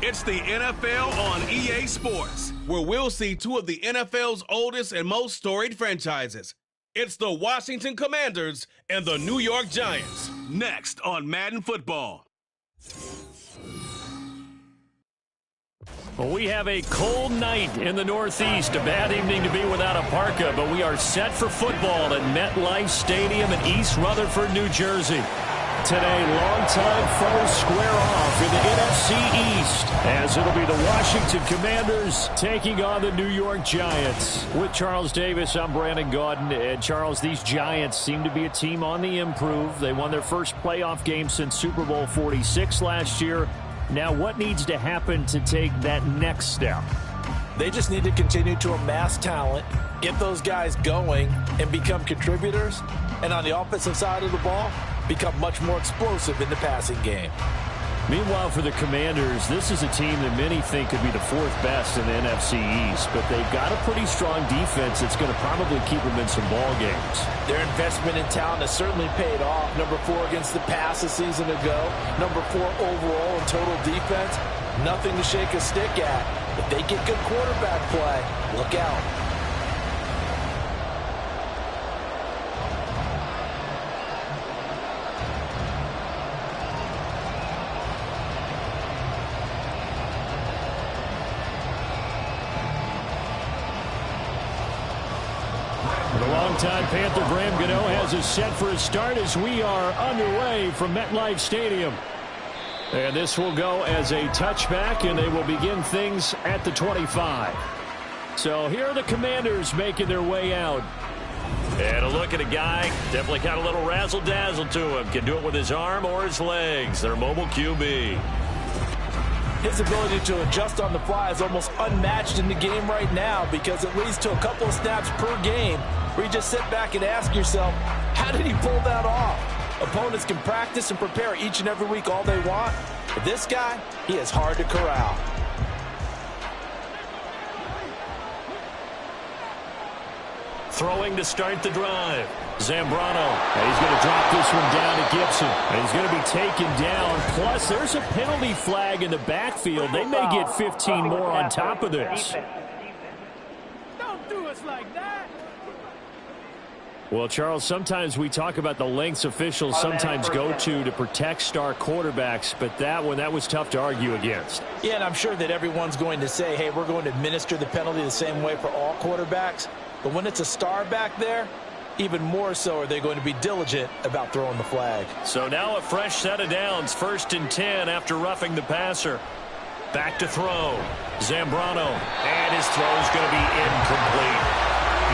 It's the NFL on EA Sports, where we'll see two of the NFL's oldest and most storied franchises. It's the Washington Commanders and the New York Giants. Next on Madden Football. Well, we have a cold night in the Northeast. A bad evening to be without a parka, but we are set for football at MetLife Stadium in East Rutherford, New Jersey. Today, longtime foes square off in the NFC East, as it'll be the Washington Commanders taking on the New York Giants. With Charles Davis, I'm Brandon Gaudin. And Charles, these Giants seem to be a team on the improve. They won their first playoff game since Super Bowl 46 last year. Now, what needs to happen to take that next step? They just need to continue to amass talent, get those guys going, and become contributors. And on the offensive side of the ball, become much more explosive in the passing game. Meanwhile, for the Commanders, this is a team that many think could be the fourth best in the NFC East, but they've got a pretty strong defense that's going to probably keep them in some ball games. Their investment in talent has certainly paid off. Number 4 against the pass a season ago. Number 4 overall in total defense. Nothing to shake a stick at. If they get good quarterback play, look out. Longtime Panther Graham Gano has us set for a start as we are underway from MetLife Stadium. And this will go as a touchback, and they will begin things at the 25. So here are the Commanders making their way out. And a look at a guy, definitely got a little razzle-dazzle to him. Can do it with his arm or his legs. Their mobile QB. His ability to adjust on the fly is almost unmatched in the game right now, because it leads to a couple of snaps per game where you just sit back and ask yourself, how did he pull that off? Opponents can practice and prepare each and every week all they want, but this guy, he is hard to corral. Throwing to start the drive. Zambrano. And he's going to drop this one down to Gibson. And he's going to be taken down. Plus, there's a penalty flag in the backfield. They may get 15 more on top of this. Don't do us like that. Well, Charles, sometimes we talk about the lengths officials sometimes go to protect star quarterbacks, but that was tough to argue against. Yeah, and I'm sure that everyone's going to say, hey, we're going to administer the penalty the same way for all quarterbacks. But when it's a star back there, even more so are they going to be diligent about throwing the flag. So now a fresh set of downs, 1st and 10 after roughing the passer. Back to throw. Zambrano. And his throw is going to be incomplete.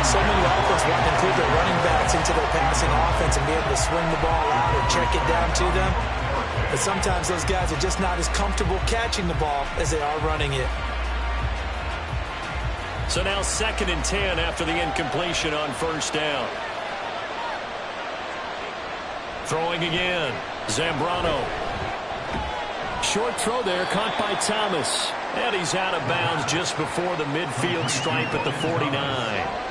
So many offenses want to include their running backs into their passing offense and be able to swing the ball out or check it down to them. But sometimes those guys are just not as comfortable catching the ball as they are running it. So now 2nd and 10 after the incompletion on 1st down. Throwing again. Zambrano. Short throw there, caught by Thomas. And he's out of bounds just before the midfield stripe at the 49.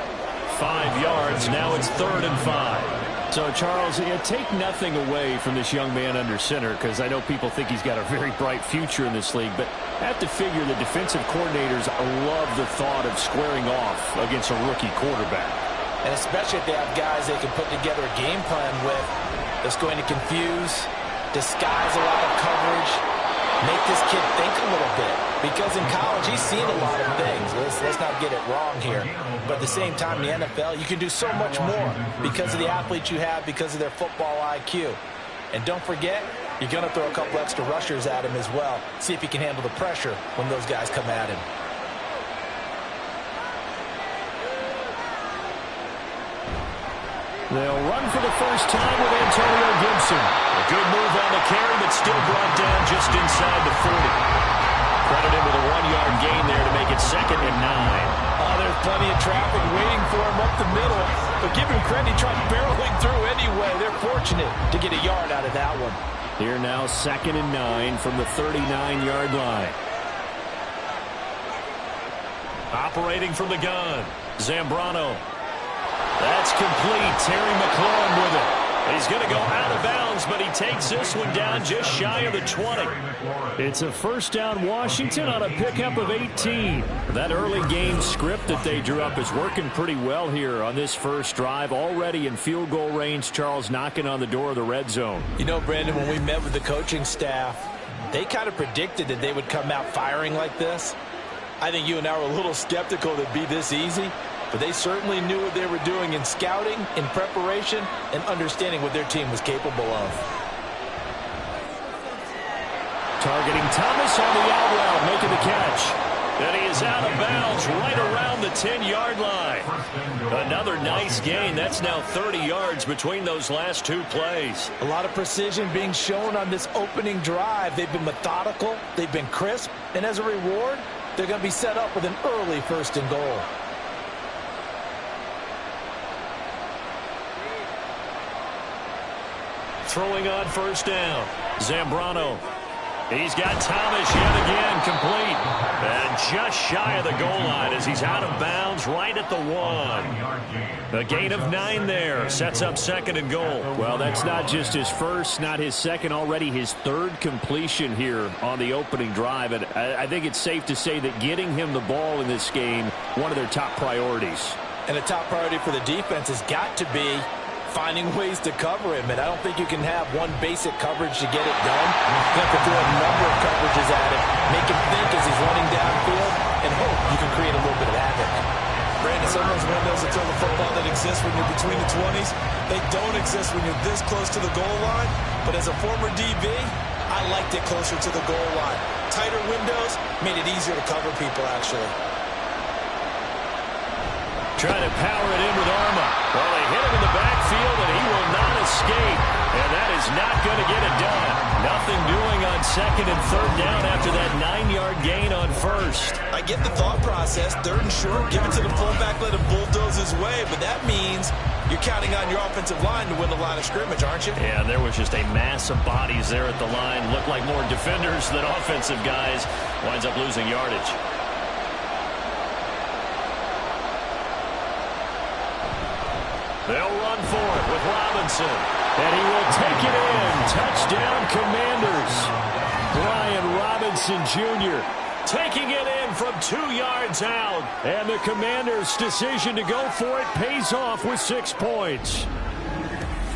5 yards, now it's 3rd and 5. So, Charles, take nothing away from this young man under center, because I know people think he's got a very bright future in this league, but I have to figure the defensive coordinators love the thought of squaring off against a rookie quarterback. And especially if they have guys they can put together a game plan with that's going to confuse, disguise a lot of coverage, make this kid think a little bit. Because in college, he's seen a lot of things. Let's not get it wrong here. But at the same time, in the NFL, you can do so much more because of the athletes you have, because of their football IQ. And don't forget, you're going to throw a couple extra rushers at him as well. See if he can handle the pressure when those guys come at him. They'll run for the first time with Antonio Gibson. A good move on the carry, but still brought down just inside the 40. Credit him with a 1-yard gain there to make it 2nd and 9. There's plenty of traffic waiting for him up the middle. But give him credit, he tried barreling through anyway. They're fortunate to get a yard out of that one. Here now 2nd and 9 from the 39-yard line. Operating from the gun. Zambrano. That's complete. Terry McLaurin with it. He's going to go out of bounds, but he takes this one down just shy of the 20. It's a first down Washington on a pickup of 18. That early game script that they drew up is working pretty well here on this first drive. Already in field goal range, Charles knocking on the door of the red zone. You know, Brandon, when we met with the coaching staff, they kind of predicted that they would come out firing like this. I think you and I were a little skeptical that it'd be this easy. But they certainly knew what they were doing in scouting, in preparation, and understanding what their team was capable of. Targeting Thomas on the out route, making the catch. And he is out of bounds right around the 10-yard line. Another nice gain. That's now 30 yards between those last two plays. A lot of precision being shown on this opening drive. They've been methodical. They've been crisp. And as a reward, they're going to be set up with an early 1st and goal. Throwing on first down. Zambrano. He's got Thomas yet again complete. And just shy of the goal line as he's out of bounds right at the 1. A gain of 9 there. Sets up 2nd and goal. Well, that's not just his first, not his second, already his 3rd completion here on the opening drive. And I think it's safe to say that getting him the ball in this game, one of their top priorities. And a top priority for the defense has got to be finding ways to cover him, and I don't think you can have one basic coverage to get it done. You have to throw a number of coverages at him, make him think as he's running downfield, and hope you can create a little bit of havoc. Brandon, some of those windows to throw the football that exist when you're between the 20s, they don't exist when you're this close to the goal line. But as a former DB, I liked it closer to the goal line. Tighter windows made it easier to cover people, actually. Trying to power it in with Arma. Well, they hit him in the backfield, and he will not escape. And that is not going to get it done. Nothing doing on 2nd and 3rd down after that 9-yard gain on 1st. I get the thought process. 3rd and short, give it to the fullback, let him bulldoze his way. But that means you're counting on your offensive line to win the line of scrimmage, aren't you? Yeah, there was just a mass of bodies there at the line. Looked like more defenders than offensive guys. Winds up losing yardage. They'll run for it with Robinson. And he will take it in. Touchdown, Commanders. Brian Robinson Jr. taking it in from 2 yards out. And the Commanders' decision to go for it pays off with 6 points.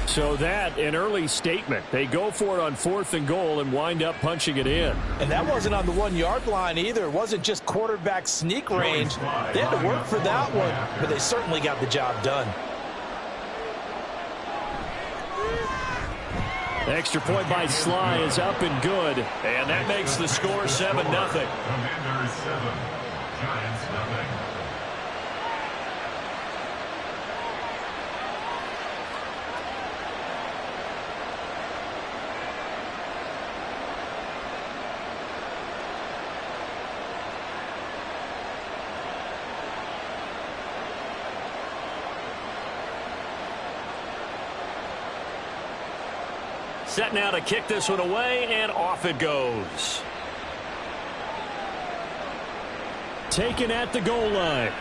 So that, an early statement. They go for it on 4th and goal and wind up punching it in. And that wasn't on the 1-yard line either. It wasn't just quarterback sneak range. They had to work for that one, but they certainly got the job done. Extra point by Sly is up and good. And that makes the score 7-0. Commanders 7, Giants 0. Set now to kick this one away, and off it goes. Taken at the goal line.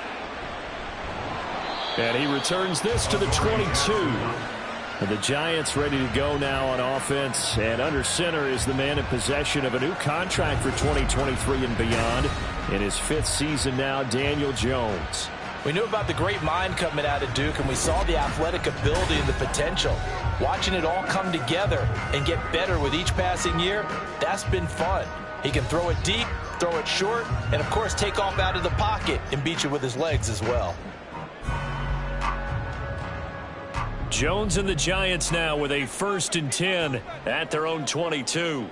And he returns this to the 22. And the Giants ready to go now on offense. And under center is the man in possession of a new contract for 2023 and beyond. In his 5th season now, Daniel Jones. We knew about the great mind coming out of Duke, and we saw the athletic ability and the potential. Watching it all come together and get better with each passing year, that's been fun. He can throw it deep, throw it short, and, of course, take off out of the pocket and beat you with his legs as well. Jones and the Giants now with a 1st and 10 at their own 22.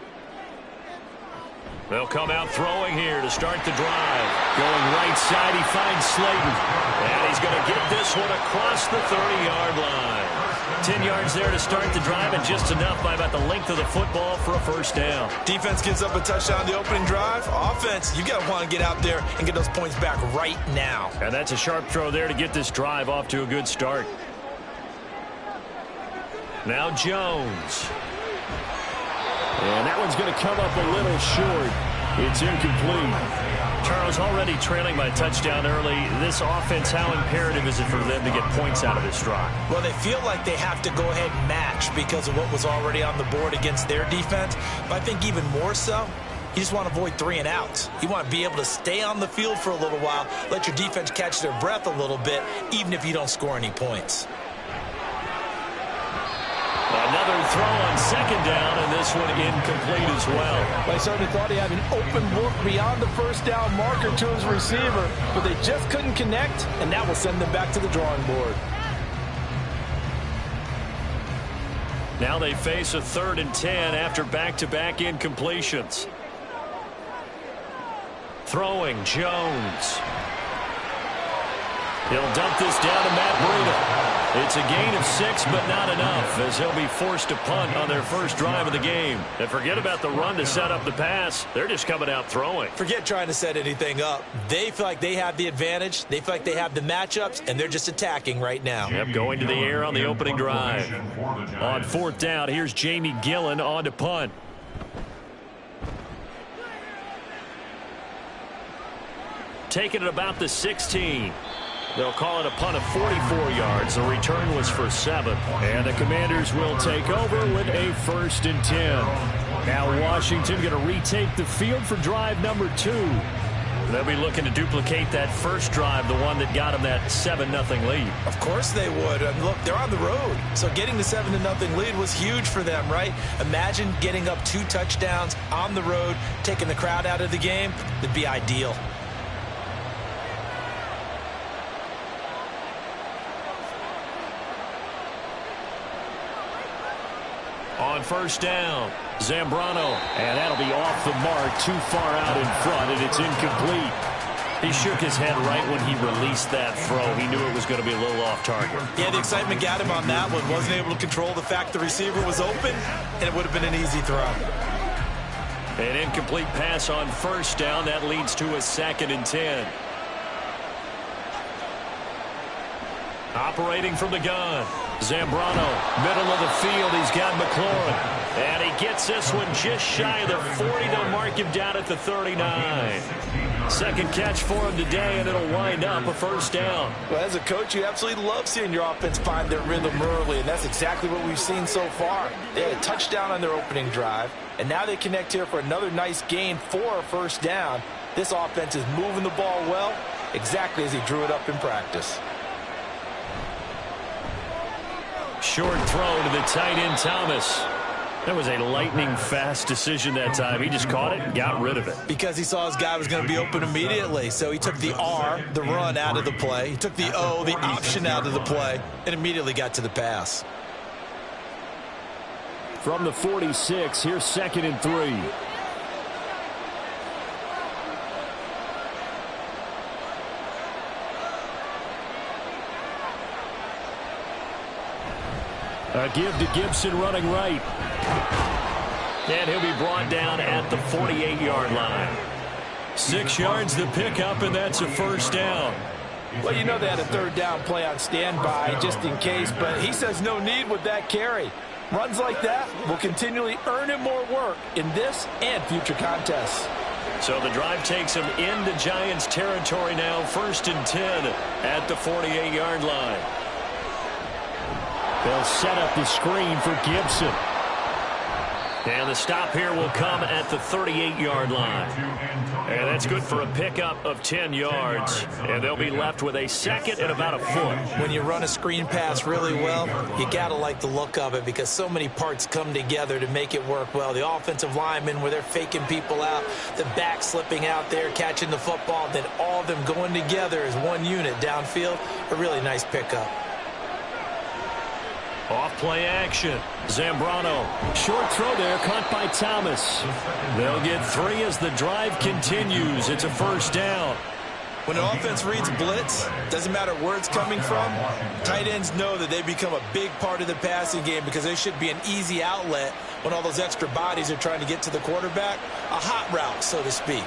They'll come out throwing here to start the drive. Going right side, he finds Slayton. And he's going to get this one across the 30-yard line. 10 yards there to start the drive, and just enough by about the length of the football for a 1st down. Defense gives up a touchdown on the opening drive. Offense, you got to want to get out there and get those points back right now. And that's a sharp throw there to get this drive off to a good start. Now Jones. And that one's going to come up a little short. It's incomplete. Charles, already trailing by a touchdown early. This offense, how imperative is it for them to get points out of this drive? Well, they feel like they have to go ahead and match because of what was already on the board against their defense. But I think even more so, you just want to avoid 3 and outs. You want to be able to stay on the field for a little while, let your defense catch their breath a little bit, even if you don't score any points. Another throw on second down, and this one incomplete as well. They certainly thought he had an open look beyond the first down marker to his receiver, but they just couldn't connect, and that will send them back to the drawing board. Now they face a 3rd and 10 after back-to-back incompletions. Throwing, Jones. He'll dump this down to Matt Breida. It's a gain of 6, but not enough, as he'll be forced to punt on their first drive of the game. And forget about the run to set up the pass. They're just coming out throwing. Forget trying to set anything up. They feel like they have the advantage. They feel like they have the matchups, and they're just attacking right now. Yep, going to the air on the opening drive. On 4th down, here's Jamie Gillen on to punt. Taking it about the 16. They'll call it a punt of 44 yards. The return was for 7. And the Commanders will take over with a 1st and 10. Now Washington going to retake the field for drive number 2. They'll be looking to duplicate that first drive, the one that got them that 7-0 lead. Of course they would. And look, they're on the road. So getting the 7-0 lead was huge for them, right? Imagine getting up 2 touchdowns on the road, taking the crowd out of the game. It'd be ideal. On 1st down, Zambrano, and that'll be off the mark, too far out in front, and it's incomplete. He shook his head right when he released that throw. He knew it was going to be a little off target. Yeah, the excitement got him on that one. Wasn't able to control the fact the receiver was open, and it would have been an easy throw. An incomplete pass on 1st down. That leads to a 2nd and 10. Operating from the gun, Zambrano, middle of the field. He's got McLaurin, and he gets this one just shy of the 40. They'll mark him down at the 39. Second catch for him today, and it'll wind up a 1st down. Well, as a coach, you absolutely love seeing your offense find their rhythm early, and that's exactly what we've seen so far. They had a touchdown on their opening drive, and now they connect here for another nice gain for a 1st down. This offense is moving the ball well, exactly as he drew it up in practice. Short throw to the tight end, Thomas. That was a lightning-fast decision that time. He just caught it and got rid of it. Because he saw his guy was going to be open immediately. So he took the R, the run, out of the play. He took the O, the option, out of the play, and immediately got to the pass. From the 46, here's 2nd and 3. A give to Gibson running right. And he'll be brought down at the 48-yard line. 6 yards the pickup, and that's a 1st down. Well, you know they had a 3rd down play on standby just in case, but he says no need with that carry. Runs like that will continually earn him more work in this and future contests. So the drive takes him into Giants territory now. 1st and 10 at the 48-yard line. They'll set up the screen for Gibson. And the stop here will come at the 38-yard line. And that's good for a pickup of 10 yards. And they'll be left with a 2nd and about a foot. When you run a screen pass really well, you got to like the look of it because so many parts come together to make it work well. The offensive linemen, where they're faking people out, the back slipping out there, catching the football, then all of them going together as one unit downfield. A really nice pickup. Off play action. Zambrano. Short throw there, caught by Thomas. They'll get 3 as the drive continues. It's a 1st down. When an offense reads blitz, doesn't matter where it's coming from, tight ends know that they become a big part of the passing game because they should be an easy outlet when all those extra bodies are trying to get to the quarterback. A hot route, so to speak.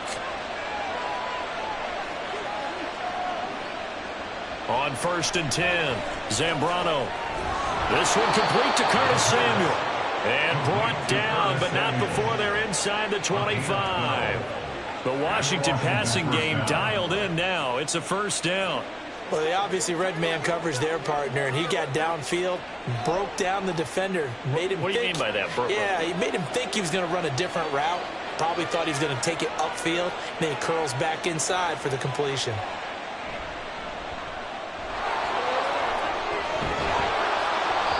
On 1st and 10, Zambrano. This one complete to Curtis Samuel. And brought down, but not before they're inside the 25. The Washington passing game dialed in now. It's a first down. Well, they obviously read man coverage their partner, and he got downfield, broke down the defender, made him What do you mean by that, Brooke? Yeah, he made him think he was going to run a different route. Probably thought he was going to take it upfield, and then he curls back inside for the completion.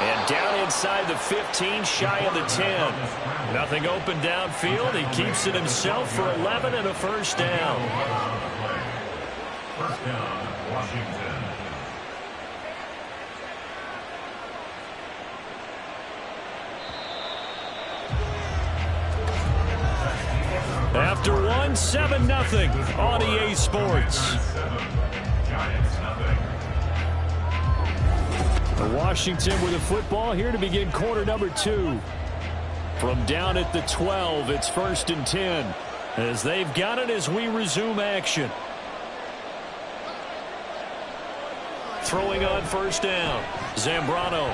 And down inside the 15, shy of the 10. Nothing open downfield. He keeps it himself for 11 and a first down. First down, Washington. After one, 7-0 on EA Sports. Washington with the football here to begin quarter number 2. From down at the 12, it's 1st and 10. As they've got it as we resume action. Throwing on first down. Zambrano.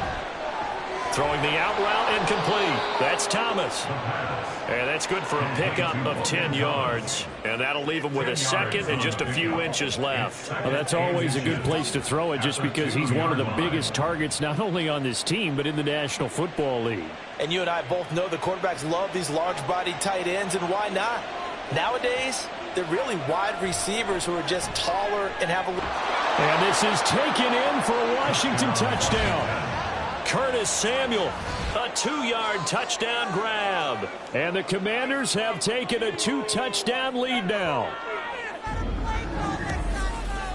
Throwing the out route incomplete. That's Thomas. And that's good for a pickup of 10 yards. And that'll leave him with a second and just a few inches left. Well, that's always a good place to throw it just because he's one of the biggest targets not only on this team but in the National Football League. And you and I both know the quarterbacks love these large-bodied tight ends, and why not? Nowadays, they're really wide receivers who are just taller and have a... And this is taken in for a Washington touchdown. Curtis Samuel, a 2-yard touchdown grab. And the Commanders have taken a 2-touchdown lead now.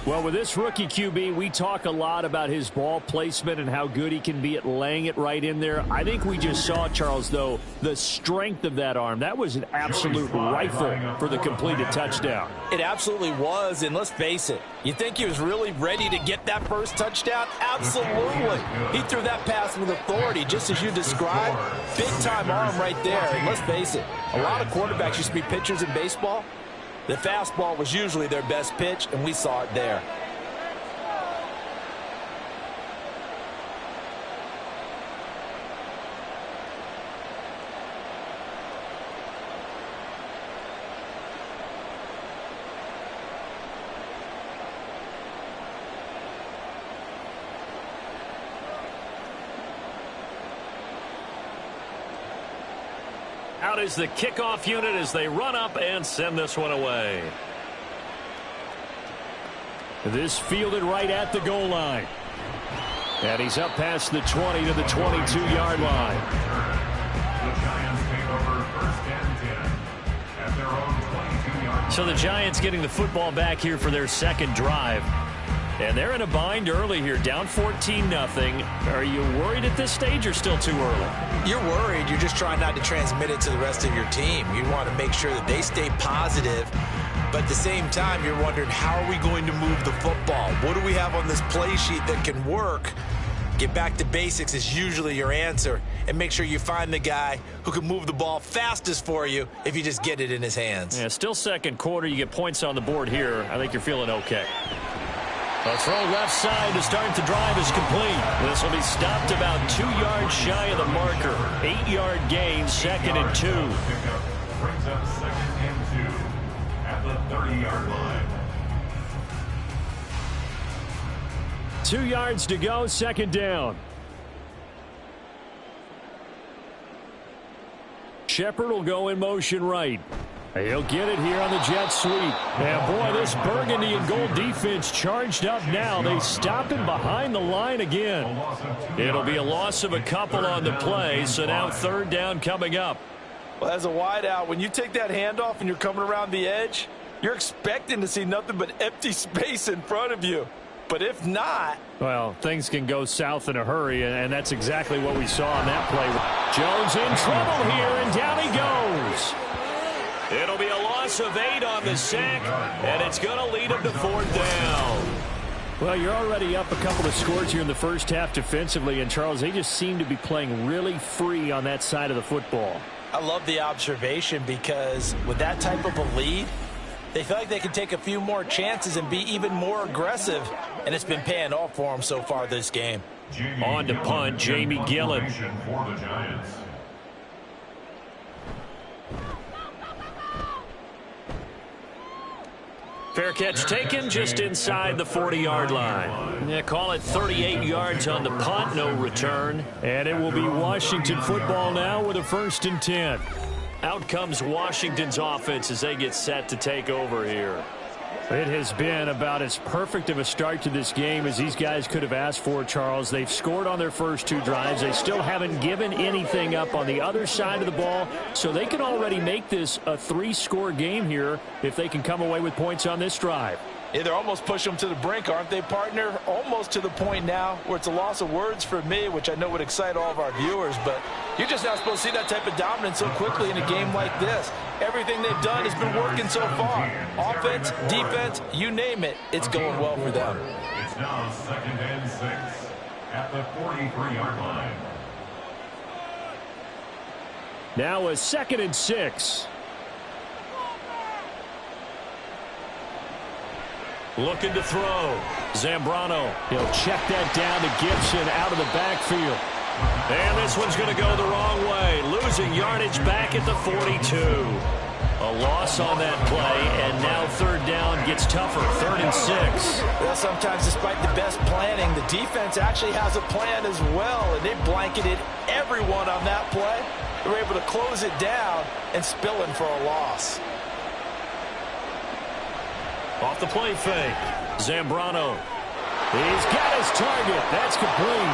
Well, with this rookie QB, we talk a lot about his ball placement and how good he can be at laying it right in there. I think we just saw, Charles, though, the strength of that arm. That was an absolute rifle for the completed touchdown. It absolutely was, and let's face it, you think he was really ready to get that first touchdown? Absolutely. He threw that pass with authority, just as you described. Big-time arm right there, and let's face it, a lot of quarterbacks used to be pitchers in baseball. The fastball was usually their best pitch, and we saw it there. Out is the kickoff unit as they run up and send this one away. This fielded right at the goal line. And he's up past the 20 to the 22-yard line. The Giants take over 1st and 10 at their own 22-yard. So the Giants getting the football back here for their second drive. And they're in a bind early here, down 14-0. Are you worried at this stage or still too early? You're worried. You're just trying not to transmit it to the rest of your team. You want to make sure that they stay positive. But at the same time, you're wondering, how are we going to move the football? What do we have on this play sheet that can work? Get back to basics is usually your answer. And make sure you find the guy who can move the ball fastest for you if you just get it in his hands. Yeah, still second quarter. You get points on the board here. I think you're feeling okay. A throw left side to start the drive is complete. This will be stopped about 2 yards shy of the marker. 8-yard gain, 2nd and 2. Brings up 2nd and 2 at the 30-yard line. 2 yards to go, 2nd down. Shepard will go in motion right. He'll get it here on the jet sweep. And boy, this burgundy and gold defense charged up now. They stop him behind the line again. It'll be a loss of a couple on the play, so now 3rd down coming up. Well, as a wideout, when you take that handoff and you're coming around the edge, you're expecting to see nothing but empty space in front of you. But if not... Well, things can go south in a hurry, and that's exactly what we saw on that play. Jones in trouble here, and down he goes. It'll be a loss of 8 on the sack, and it's going to lead him to 4th down. Well, you're already up a couple of scores here in the first half defensively, and Charles, they just seem to be playing really free on that side of the football. I love the observation because with that type of a lead, they feel like they can take a few more chances and be even more aggressive, and it's been paying off for them so far this game. On to punt, Jamie Gillen. For the Giants. Fair catch taken just inside the 40-yard line. Yeah, call it 38 yards on the punt, no return. And it will be Washington football now with a 1st and 10. Out comes Washington's offense as they get set to take over here. It has been about as perfect of a start to this game as these guys could have asked for, Charles. They've scored on their first 2 drives. They still haven't given anything up on the other side of the ball, so they can already make this a 3-score game here if they can come away with points on this drive. Yeah, they're almost pushing them to the brink, aren't they, partner? Almost to the point now where it's a loss of words for me, which I know would excite all of our viewers, but you're just not supposed to see that type of dominance so quickly in a game like this. Everything they've done has been working so far. Offense, defense, you name it, it's going well for them. It's now 2nd and 6 at the 43-yard line. Now a 2nd and 6. Looking to throw. Zambrano. He'll check that down to Gibson out of the backfield. And this one's going to go the wrong way. Losing yardage back at the 42. A loss on that play, and now 3rd down gets tougher. 3rd and 6. Well, sometimes despite the best planning, the defense actually has a plan as well, and they blanketed everyone on that play. They were able to close it down and spill in for a loss. Off the play fake. Zambrano. He's got his target. That's complete.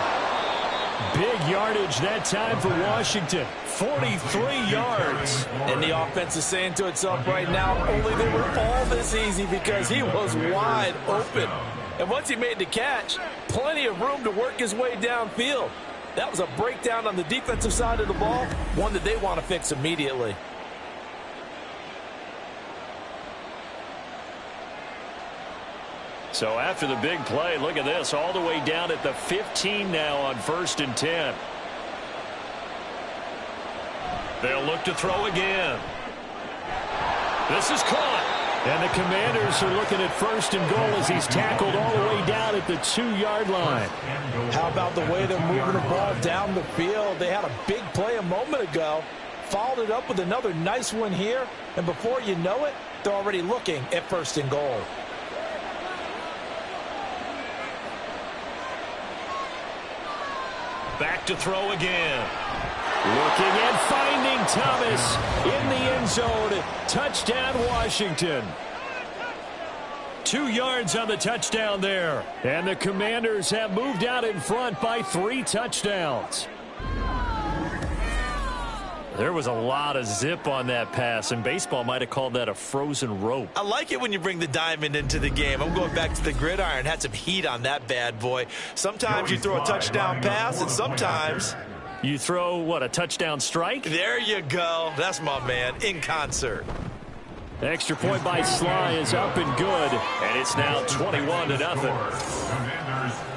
Big yardage that time for Washington. 43 yards. And the offense is saying to itself right now, only they were all this easy because he was wide open. And once he made the catch, plenty of room to work his way downfield. That was a breakdown on the defensive side of the ball, one that they want to fix immediately. So after the big play, look at this, all the way down at the 15 now on 1st and 10. They'll look to throw again. This is caught. And the Commanders are looking at 1st and goal as he's tackled all the way down at the 2-yard line. How about the way they're moving the ball down the field? They had a big play a moment ago, followed it up with another nice one here, and before you know it, they're already looking at 1st and goal. Back to throw again. Looking and finding Thomas in the end zone. Touchdown, Washington. 2 yards on the touchdown there. And the Commanders have moved out in front by 3 touchdowns. There was a lot of zip on that pass, and baseball might have called that a frozen rope. I like it when you bring the diamond into the game. I'm going back to the gridiron. Had some heat on that bad boy. Sometimes you throw a touchdown pass, and sometimes you throw, what, a touchdown strike? There you go. That's my man, in concert. Extra point by Sly is up and good. And it's now 21-0.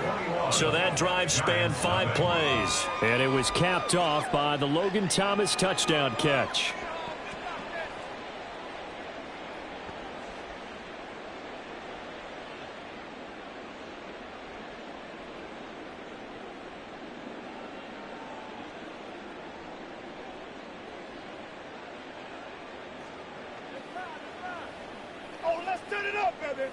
So that drive spanned 5 plays. And it was capped off by the Logan Thomas touchdown catch. Oh, let's turn it up, baby.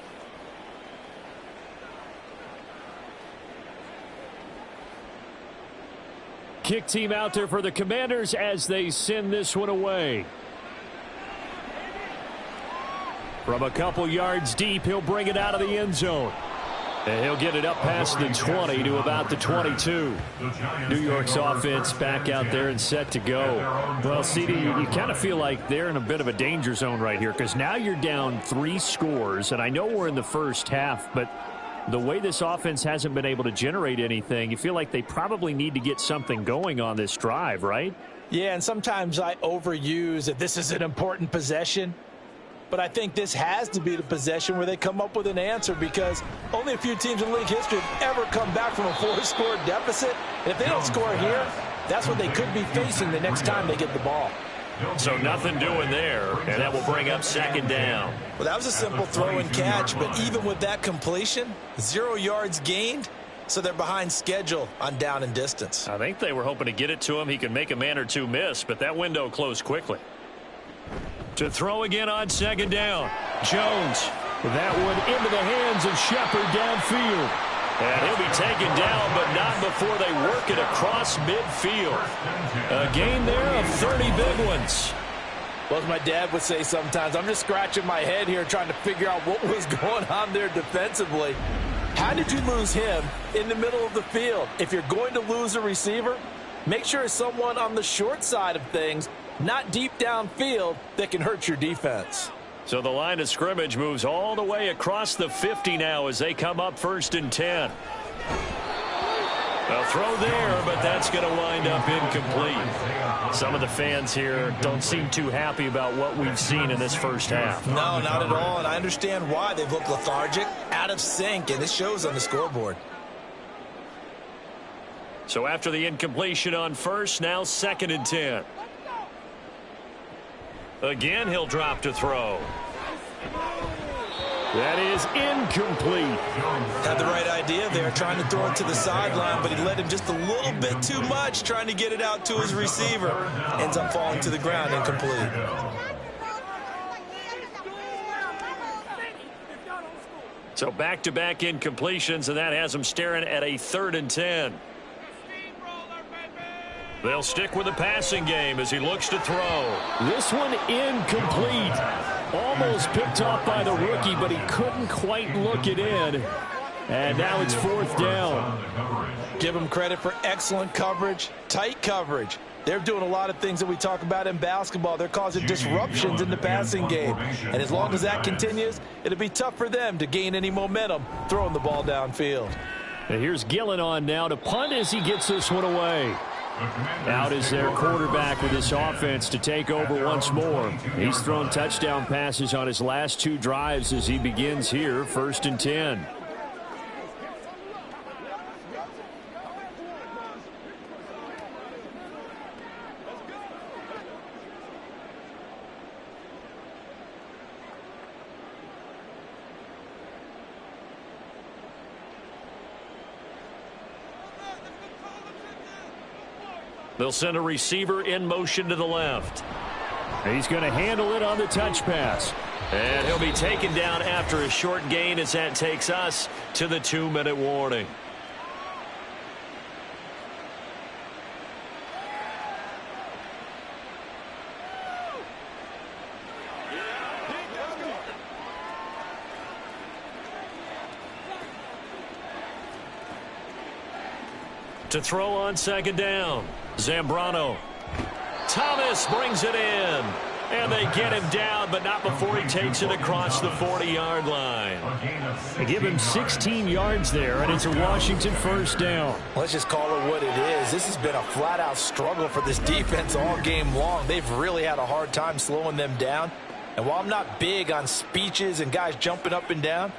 Kick team out there for the Commanders as they send this one away. From a couple yards deep, he'll bring it out of the end zone. And he'll get it up past the 20 to about the 22. New York's offense back out there and set to go. Well, CD, you kind of feel like they're in a bit of a danger zone right here because now you're down 3 scores. And I know we're in the first half, but the way this offense hasn't been able to generate anything, you feel like they probably need to get something going on this drive, right? Yeah, and sometimes I overuse that this is an important possession. But I think this has to be the possession where they come up with an answer because only a few teams in league history have ever come back from a 4-score deficit. And if they don't score here, that's what they could be facing the next time they get the ball. So nothing doing there, and that will bring up 2nd down. Well, that was a simple throw and catch, but even with that completion, 0 yards gained, so they're behind schedule on down and distance. I think they were hoping to get it to him. He could make a man or two miss, but that window closed quickly. To throw again on 2nd down. Jones That one into the hands of Shepard downfield. And he'll be taken down, but not before they work it across midfield. A gain there of 30 big ones. Well, as my dad would say sometimes, I'm just scratching my head here trying to figure out what was going on there defensively. How did you lose him in the middle of the field? If you're going to lose a receiver, make sure it's someone on the short side of things, not deep downfield, that can hurt your defense. So the line of scrimmage moves all the way across the 50 now as they come up 1st and 10. A throw there, but that's going to wind up incomplete. Some of the fans here don't seem too happy about what we've seen in this first half. No, not at all, and I understand why. They've looked lethargic, out of sync, and it shows on the scoreboard. So after the incompletion on 1st, now 2nd and 10. Again, he'll drop to throw. That is incomplete. Had the right idea there, trying to throw it to the sideline, but he led him just a little bit too much, trying to get it out to his receiver. Ends up falling to the ground, incomplete. So back-to-back incompletions, and that has them staring at a 3rd and 10. They'll stick with the passing game as he looks to throw. This one incomplete. Almost picked off by the rookie, but he couldn't quite look it in. And now it's 4th down. Give him credit for excellent coverage, tight coverage. They're doing a lot of things that we talk about in basketball. They're causing disruptions in the passing game. And as long as that continues, it'll be tough for them to gain any momentum throwing the ball downfield. And here's Gillen on now to punt as he gets this one away. Out is their quarterback with this offense to take over once more. He's thrown touchdown passes on his last 2 drives as he begins here, 1st and 10. They'll send a receiver in motion to the left. He's going to handle it on the touch pass. And he'll be taken down after a short gain as that takes us to the 2-minute warning. To throw on 2nd down. Zambrano. Thomas brings it in. And they get him down, but not before he takes it across the 40-yard line. They give him 16 yards there, and it's a Washington 1st down. Let's just call it what it is. This has been a flat-out struggle for this defense all game long. They've really had a hard time slowing them down. And while I'm not big on speeches and guys jumping up and down,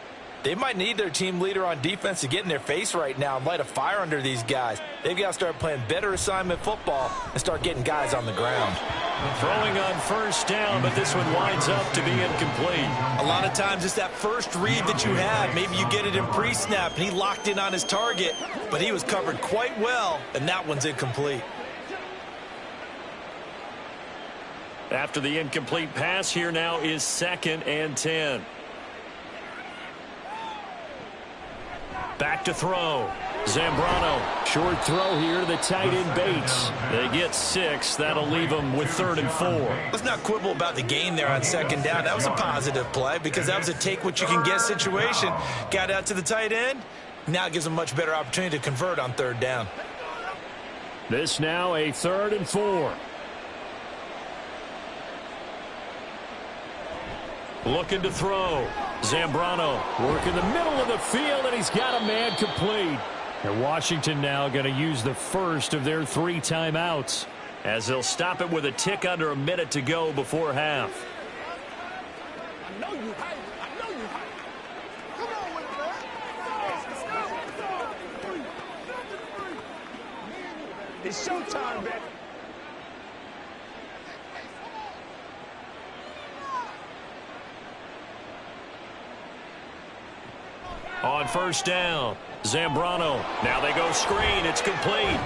they might need their team leader on defense to get in their face right now and light a fire under these guys. They've got to start playing better assignment football and start getting guys on the ground. Throwing on 1st down, but this one winds up to be incomplete. A lot of times it's that first read that you have. Maybe you get it in pre-snap, and he locked in on his target, but he was covered quite well, and that one's incomplete. After the incomplete pass, here now is 2nd and 10. Back to throw. Zambrano. Short throw here to the tight end Bates. They get 6. That'll leave them with 3rd and 4. Let's not quibble about the gain there on 2nd down. That was a positive play because that was a take-what-you-can-get situation. Got out to the tight end. Now it gives them a much better opportunity to convert on 3rd down. This now a 3rd and 4. Looking to throw. Zambrano. Work in the middle of the field, and he's got a man complete. And Washington now going to use the first of their 3 timeouts, as they'll stop it with a tick under a minute to go before half. I know you hype. I know you hype. Come on with it, man. It's showtime, baby. On 1st down, Zambrano. Now they go screen. It's complete.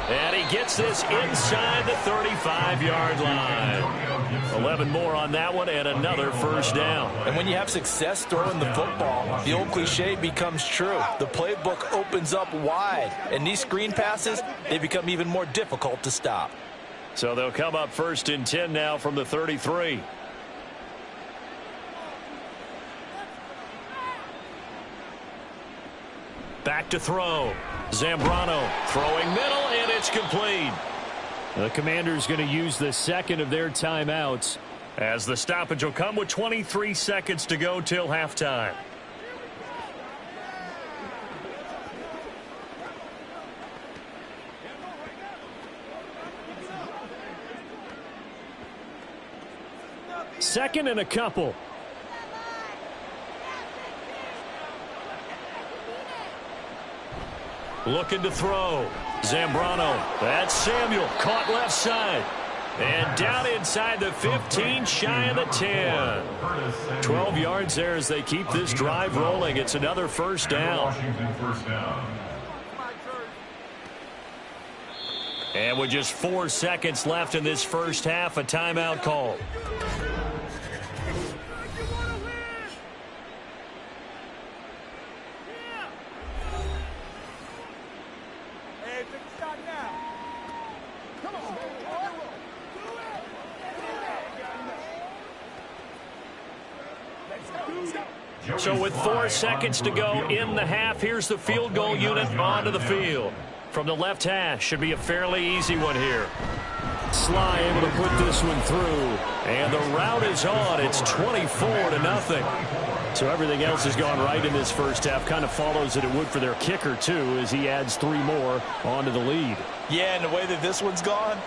And he gets this inside the 35-yard line. 11 more on that one and another first down. And when you have success throwing the football, the old cliche becomes true. The playbook opens up wide. And these screen passes, they become even more difficult to stop. So they'll come up 1st and 10 now from the 33. Back to throw. Zambrano throwing middle, and it's complete. The Commanders going to use the second of their timeouts as the stoppage will come with 23 seconds to go till halftime. Second and a couple. Looking to throw. Zambrano. That's Samuel. Caught left side. And down inside the 15, shy of the 10. 12 yards there as they keep this drive rolling. It's another first down. And with just 4 seconds left in this first half, a timeout call. So with 4 seconds to go in the half, here's the field goal unit onto the field. From the left hash, should be a fairly easy one here. Sly able to put this one through. And the route is on. It's 24-0. So everything else has gone right in this first half. Kind of follows that it would for their kicker, too, as he adds 3 more onto the lead. Yeah, and the way that this one's gone,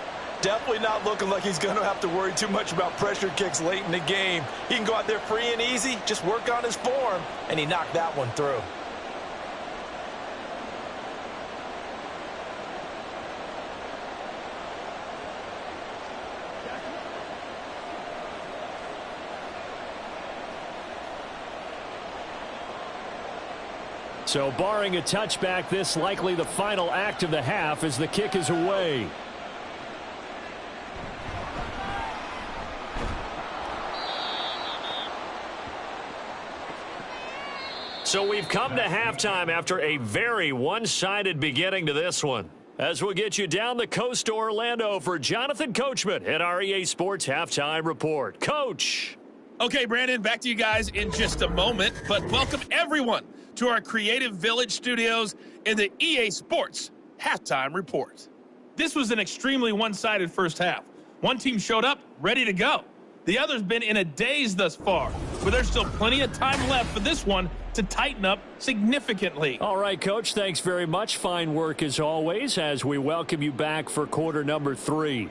definitely not looking like he's going to have to worry too much about pressure kicks late in the game. He can go out there free and easy, just work on his form, and he knocked that one through. So barring a touchback, this likely the final act of the half as the kick is away. So we've come to halftime after a very one-sided beginning to this one. As we'll get you down the coast to Orlando for Jonathan Coachman at our EA Sports Halftime Report. Coach! Okay, Brandon, back to you guys in just a moment, but welcome everyone to our Creative Village studios in the EA Sports Halftime Report. This was an extremely one-sided first half. One team showed up ready to go. The other's been in a daze thus far, but there's still plenty of time left for this one to tighten up significantly. All right, Coach, thanks very much. Fine work as always as we welcome you back for quarter number 3.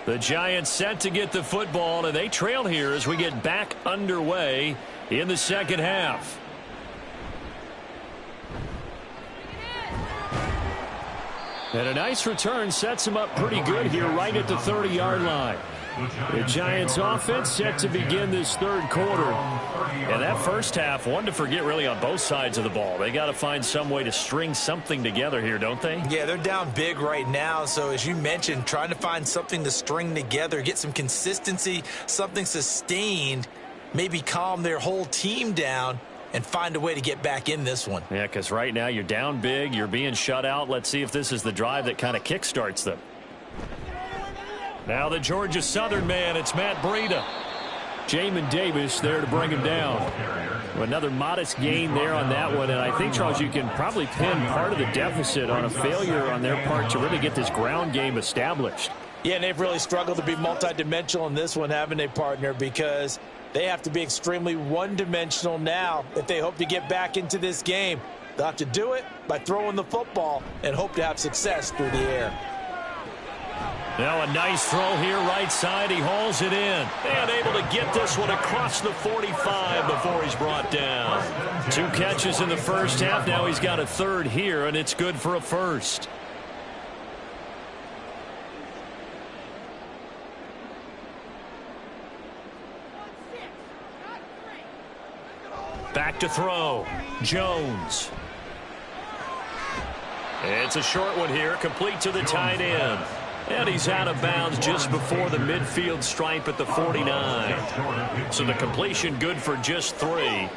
The Giants set to get the football, and they trail here as we get back underway in the second half. And a nice return sets them up pretty good here right at the 30-yard line. The Giants offense set to begin this third quarter. And that first half, one to forget really on both sides of the ball. They got to find some way to string something together here, don't they? Yeah, they're down big right now. So as you mentioned, trying to find something to string together, get some consistency, something sustained, maybe calm their whole team down and find a way to get back in this one. Yeah, because right now you're down big, you're being shut out. Let's see if this is the drive that kind of kickstarts them. Now the Georgia Southern man, it's Matt Breida. Jamin Davis there to bring him down. Another modest gain there on that one, and I think, Charles, you can probably pin part of the deficit on a failure on their part to really get this ground game established. Yeah, and they've really struggled to be multidimensional in this one, haven't they, partner? Because They have to be extremely one-dimensional now if they hope to get back into this game. They'll have to do it by throwing the football and hope to have success through the air. Now a nice throw here right side. He hauls it in. And able to get this one across the 45 before he's brought down. 2 catches in the first half. Now he's got a third here, and it's good for a first. Back to throw. Jones. It's a short one here, complete to the tight end. And he's out of bounds just before the midfield stripe at the 49. So the completion good for just 3.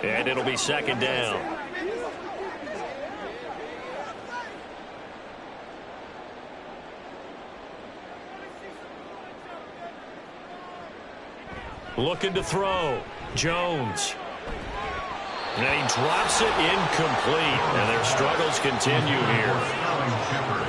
And it'll be second down. Looking to throw. Jones. And he drops it incomplete. And their struggles continue here.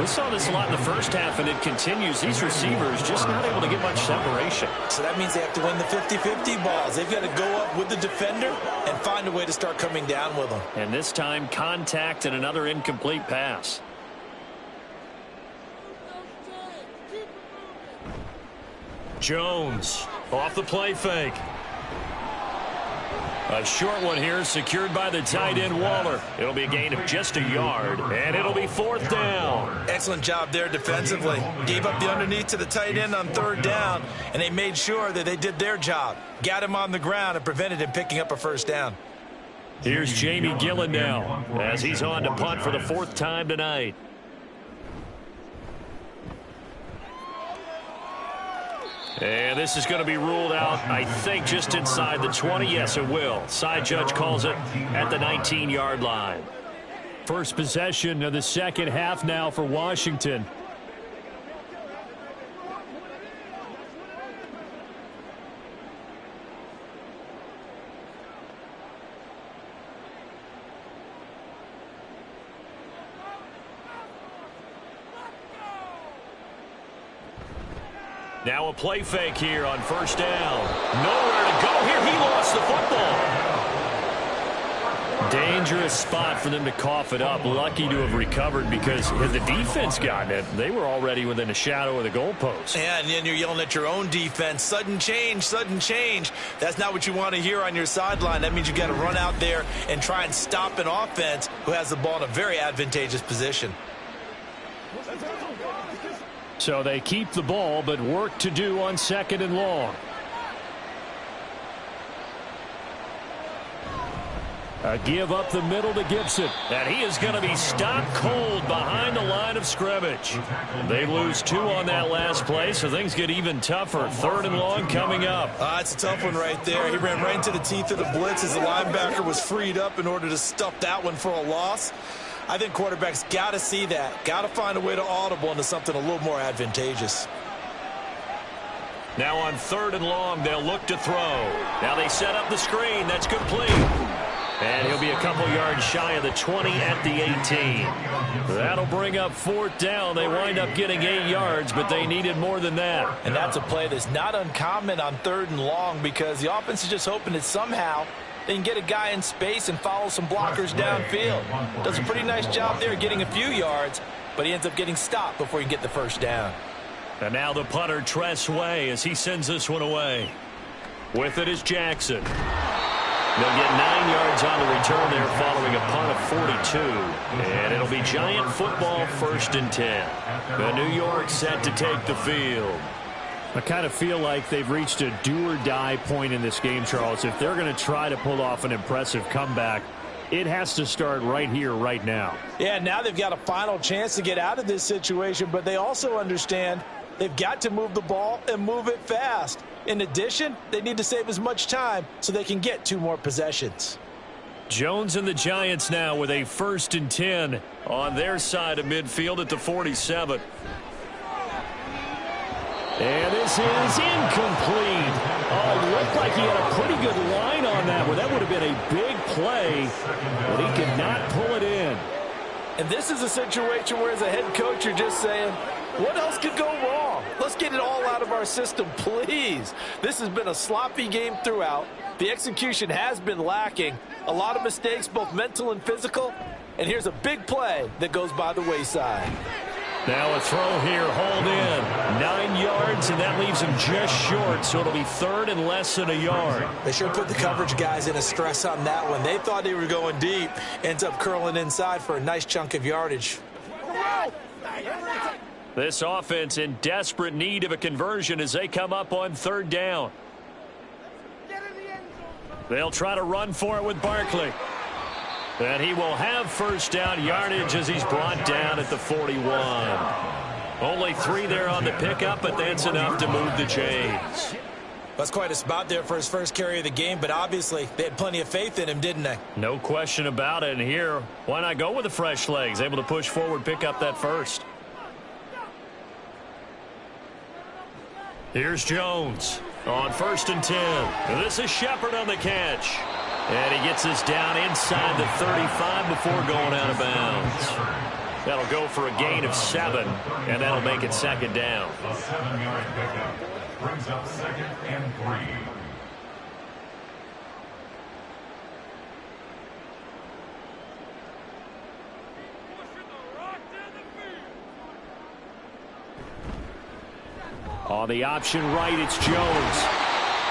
We saw this a lot in the first half, and it continues. These receivers just not able to get much separation. So that means they have to win the 50-50 balls. They've got to go up with the defender and find a way to start coming down with them. And this time, contact and another incomplete pass. Jones off the play fake. A short one here, secured by the tight end Waller. It'll be a gain of just a yard, and it'll be 4th down. Excellent job there defensively. Gave up the underneath to the tight end on 3rd down, and they made sure that they did their job. Got him on the ground and prevented him picking up a 1st down. Here's Jamie Gillen now, as he's on to punt for the 4th time tonight. And this is going to be ruled out, I think, just inside the 20. Yes, it will. Side judge calls it at the 19-yard line. First possession of the second half now for Washington. Now a play fake here on 1st down. Nowhere to go here. He lost the football. Dangerous spot for them to cough it up. Lucky to have recovered, because had the defense gotten it, they were already within a shadow of the goalpost. Yeah, and then you're yelling at your own defense. Sudden change, sudden change. That's not what you want to hear on your sideline. That means you got to run out there and try and stop an offense who has the ball in a very advantageous position. So they keep the ball, but work to do on 2nd and long. A give up the middle to Gibson. And he is going to be stopped cold behind the line of scrimmage. They lose 2 on that last play, so things get even tougher. 3rd and long coming up. It's a tough one right there. He ran right into the teeth of the blitz as the linebacker was freed up in order to stuff that one for a loss. I think quarterbacks got to see that. Got to find a way to audible into something a little more advantageous. Now on 3rd and long, they'll look to throw. Now they set up the screen. That's complete. And he'll be a couple yards shy of the 20 at the 18. That'll bring up 4th down. They wind up getting 8 yards, but they needed more than that. And that's a play that's not uncommon on 3rd and long, because the offense is just hoping that somehow they can get a guy in space and follow some blockers downfield. Does a pretty nice job there getting a few yards, but he ends up getting stopped before he can get the 1st down. And now the punter, Tress Way, as he sends this one away. With it is Jackson. They'll get 9 yards on the return there following a punt of 42. And it'll be Giant football, 1st and 10. The New York set to take the field. I kind of feel like they've reached a do-or-die point in this game, Charles. If they're going to try to pull off an impressive comeback, it has to start right here, right now. Yeah, now they've got a final chance to get out of this situation, but they also understand they've got to move the ball and move it fast. In addition, they need to save as much time so they can get 2 more possessions. Jones and the Giants now with a 1st and 10 on their side of midfield at the 47. And this is incomplete. Oh, it looked like he had a pretty good line on that one. That would have been a big play, but he could not pull it in. And this is a situation where, as a head coach, you're just saying, what else could go wrong? Let's get it all out of our system, please. This has been a sloppy game throughout. The execution has been lacking. A lot of mistakes, both mental and physical. And here's a big play that goes by the wayside. Now a throw here, hold in. 9 yards, and that leaves him just short, so it'll be third and less than a yard. They should put the coverage guys in a stress on that one. They thought they were going deep. Ends up curling inside for a nice chunk of yardage. This offense in desperate need of a conversion as they come up on third down. They'll try to run for it with Barkley. And he will have first down yardage as he's brought down at the 41. Only 3 there on the pickup, but that's enough to move the chains. That's quite a spot there for his first carry of the game, but obviously they had plenty of faith in him, didn't they? No question about it. And here, why not go with the fresh legs? Able to push forward, pick up that first. Here's Jones on 1st and 10. This is Shepard on the catch. And he gets this down inside the 35 before going out of bounds. That'll go for a gain of 7, and that'll make it second down. A 7-yard pickup brings up 2nd and 3. On the option right, it's Jones.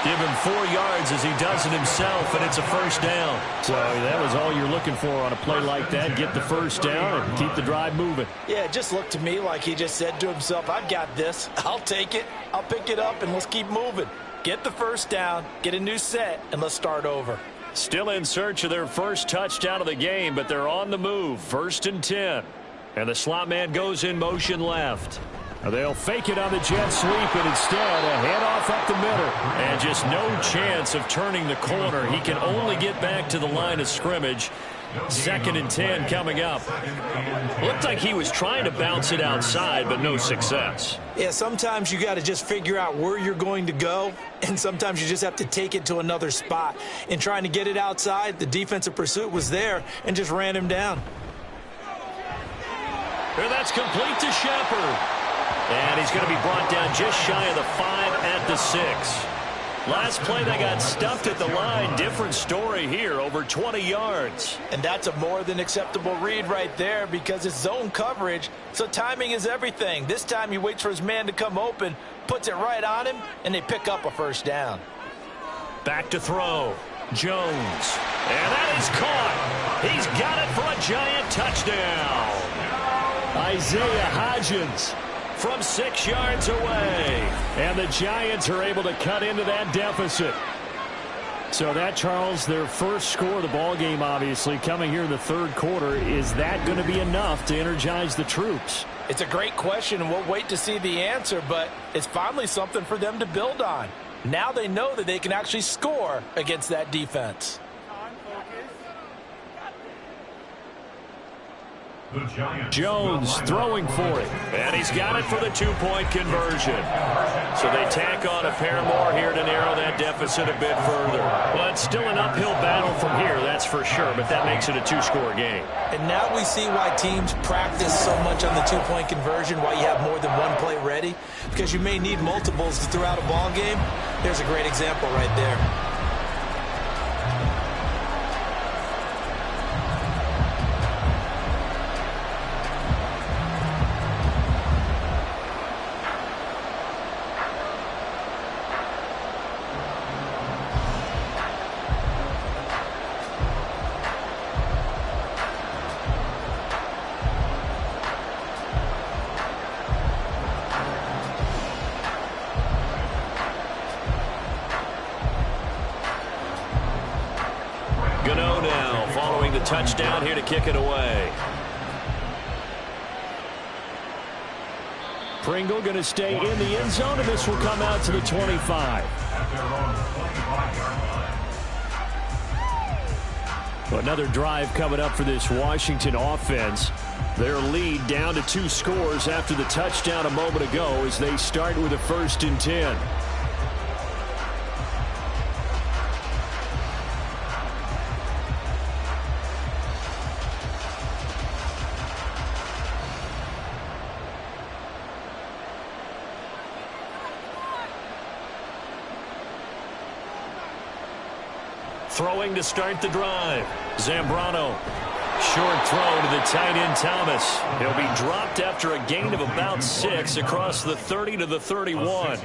Give him 4 yards as he does it himself, and it's a first down. So that was all you're looking for on a play like that. Get the first down and keep the drive moving. Yeah, it just looked to me like he just said to himself, I've got this. I'll take it. I'll pick it up, and let's keep moving. Get the first down, get a new set, and let's start over. Still in search of their first touchdown of the game, but they're on the move. 1st and 10. And the slot man goes in motion left. They'll fake it on the jet sweep, and instead a handoff up the middle. And just no chance of turning the corner. He can only get back to the line of scrimmage. 2nd and 10 coming up. Looked like he was trying to bounce it outside, but no success. Yeah, sometimes you got to just figure out where you're going to go, and sometimes you just have to take it to another spot. In trying to get it outside, the defensive pursuit was there and just ran him down. And that's complete to Shepard. And he's going to be brought down just shy of the 5 at the 6. Last play, they got stuffed at the line. Different story here, over 20 yards. And that's a more than acceptable read right there because it's zone coverage, so timing is everything. This time he waits for his man to come open, puts it right on him, and they pick up a first down. Back to throw. Jones. And that is caught. He's got it for a giant touchdown. Isaiah Hodgins from 6 yards away. And the Giants are able to cut into that deficit. So that, Charles, their first score of the ball game, obviously, coming here in the 3rd quarter. Is that going to be enough to energize the troops? It's a great question, and we'll wait to see the answer, but it's finally something for them to build on. Now they know that they can actually score against that defense. Jones throwing for it. And he's got it for the 2-point conversion. So they tack on a pair more here to narrow that deficit a bit further. Well, it's still an uphill battle from here, that's for sure, but that makes it a 2-score game. And now we see why teams practice so much on the 2-point conversion, why you have more than one play ready, because you may need multiples throughout a ball game. There's a great example right there. Touchdown here to kick it away. Pringle going to stay in the end zone, and this will come out to the 25. Another drive coming up for this Washington offense. Their lead down to 2 scores after the touchdown a moment ago as they start with a 1st and 10. Throwing to start the drive. Zambrano. Short throw to the tight end Thomas. He'll be dropped after a gain of about 6 across the 30 to the 31.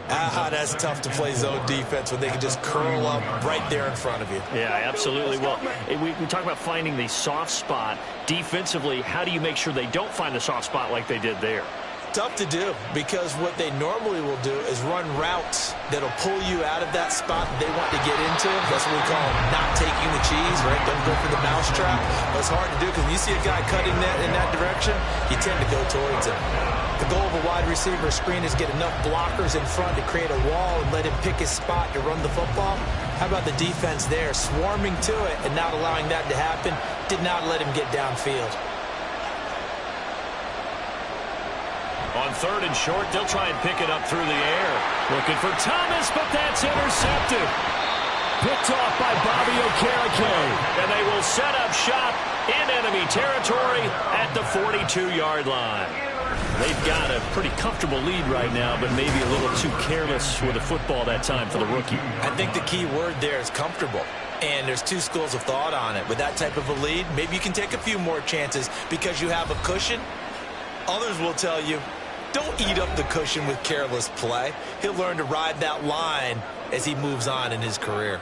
That's tough to play zone defense when they can just curl up right there in front of you. Yeah, absolutely. Well, we talk about finding the soft spot. Defensively, how do you make sure they don't find the soft spot like they did there? Tough to do, because what they normally will do is run routes that'll pull you out of that spot they want to get into. That's what we call not taking the cheese, right? Don't go for the mousetrap. But it's hard to do because when you see a guy cutting that in that direction, you tend to go towards him. The goal of a wide receiver screen is get enough blockers in front to create a wall and let him pick his spot to run the football. How about the defense there, swarming to it and not allowing that to happen? Did not let him get downfield. On 3rd and short, they'll try and pick it up through the air. Looking for Thomas, but that's intercepted. Picked off by Bobby Okereke. And they will set up shop in enemy territory at the 42-yard line. They've got a pretty comfortable lead right now, but maybe a little too careless with the football that time for the rookie. I think the key word there is comfortable. And there's two schools of thought on it. With that type of a lead, maybe you can take a few more chances because you have a cushion. Others will tell you, don't eat up the cushion with careless play. He'll learn to ride that line as he moves on in his career.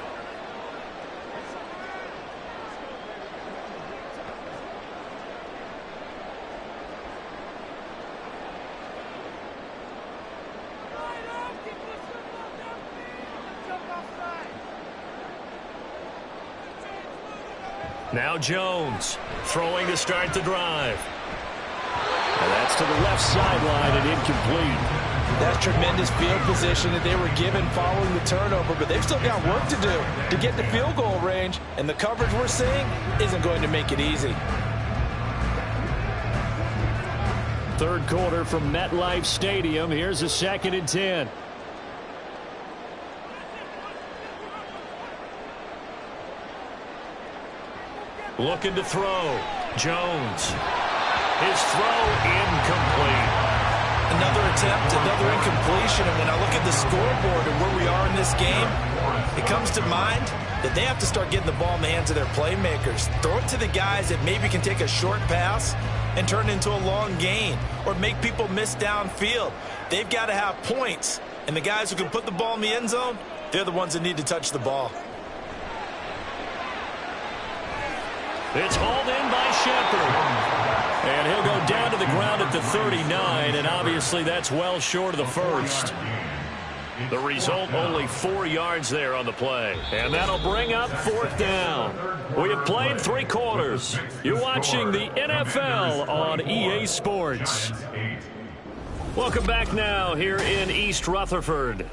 Now Jones throwing to start the drive. And that's to the left sideline and incomplete. That's tremendous field position that they were given following the turnover, but they've still got work to do to get to field goal range, and the coverage we're seeing isn't going to make it easy. Third quarter from MetLife Stadium. Here's a 2nd and 10. Looking to throw. Jones. His throw incomplete. Another attempt, another incompletion. And when I look at the scoreboard and where we are in this game, it comes to mind that they have to start getting the ball in the hands of their playmakers. Throw it to the guys that maybe can take a short pass and turn it into a long gain or make people miss downfield. They've got to have points. And the guys who can put the ball in the end zone, they're the ones that need to touch the ball. It's hauled in by Shepard. And he'll go down to the ground at the 39, and obviously that's well short of the first. The result, only 4 yards there on the play. And that'll bring up 4th down. We have played 3 quarters. You're watching the NFL on EA Sports. Welcome back now here in East Rutherford.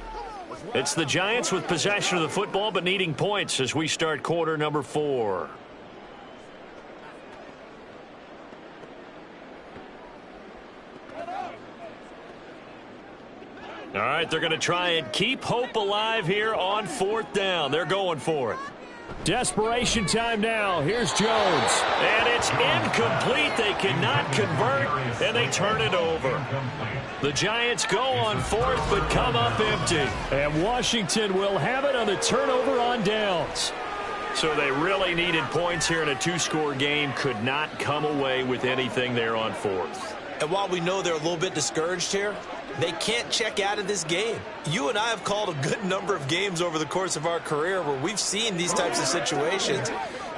It's the Giants with possession of the football but needing points as we start quarter number 4. All right, they're going to try and keep hope alive here on 4th down. They're going for it. Desperation time now. Here's Jones. And it's incomplete. They cannot convert, and they turn it over. The Giants go on 4th, but come up empty. And Washington will have it on the turnover on downs. So they really needed points here in a 2-score game. Could not come away with anything there on 4th. And while we know they're a little bit discouraged here, they can't check out of this game. You and I have called a good number of games over the course of our career where we've seen these types of situations.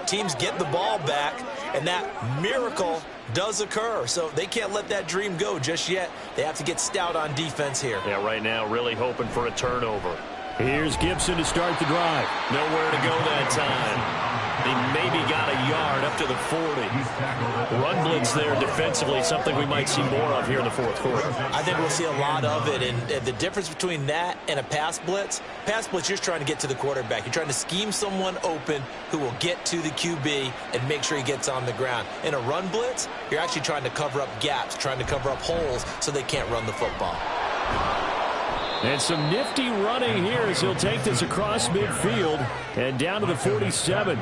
Teams get the ball back, and that miracle does occur. So they can't let that dream go just yet. They have to get stout on defense here. Yeah, right now really hoping for a turnover. Here's Gibson to start the drive. Nowhere to go that time. He maybe got a yard up to the 40. Run blitz there defensively, something we might see more of here in the 4th quarter. I think we'll see a lot of it, and the difference between that and a pass blitz, you're just trying to get to the quarterback. You're trying to scheme someone open who will get to the QB and make sure he gets on the ground. In a run blitz, you're actually trying to cover up gaps, trying to cover up holes so they can't run the football. And some nifty running here as he'll take this across midfield and down to the 47.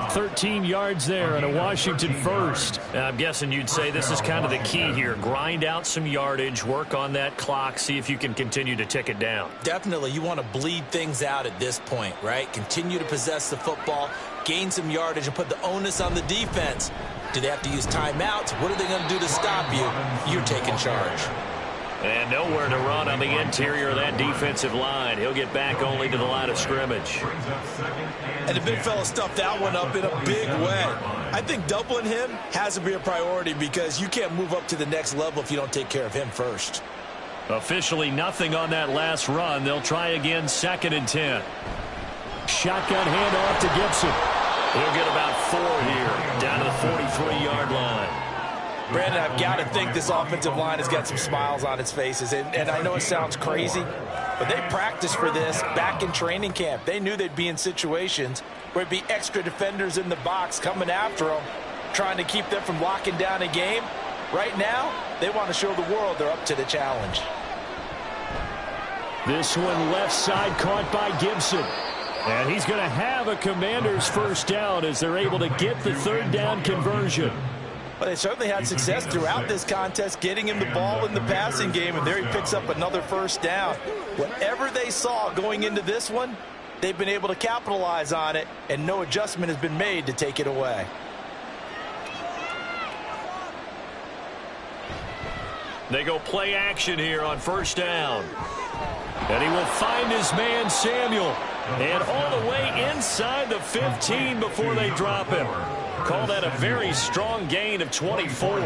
13 yards there and a Washington first. I'm guessing you'd say this is kind of the key here. Grind out some yardage, work on that clock, see if you can continue to tick it down. Definitely, you want to bleed things out at this point, right? Continue to possess the football, gain some yardage, and put the onus on the defense. Do they have to use timeouts? What are they going to do to stop you? You're taking charge. And nowhere to run on the interior of that defensive line. He'll get back only to the line of scrimmage. And the big fella stuffed that one up in a big way. I think doubling him has to be a priority because you can't move up to the next level if you don't take care of him first. Officially nothing on that last run. They'll try again, 2nd and 10. Shotgun handoff to Gibson. He'll get about 4 here, down to the 43-yard line. Brandon, I've got to think this offensive line has got some smiles on its faces. And I know it sounds crazy, but they practiced for this back in training camp. They knew they'd be in situations where it'd be extra defenders in the box coming after them, trying to keep them from locking down a game. Right now, they want to show the world they're up to the challenge. This one left side caught by Gibson. And he's going to have a Commanders first down as they're able to get the 3rd down conversion. Well, they certainly had success throughout this contest getting him the ball in the passing game, and there he picks up another first down. Whatever they saw going into this one, they've been able to capitalize on it, and no adjustment has been made to take it away. They go play action here on first down. And he will find his man Samuel. And all the way inside the 15 before they drop him. Call that a very strong gain of 24.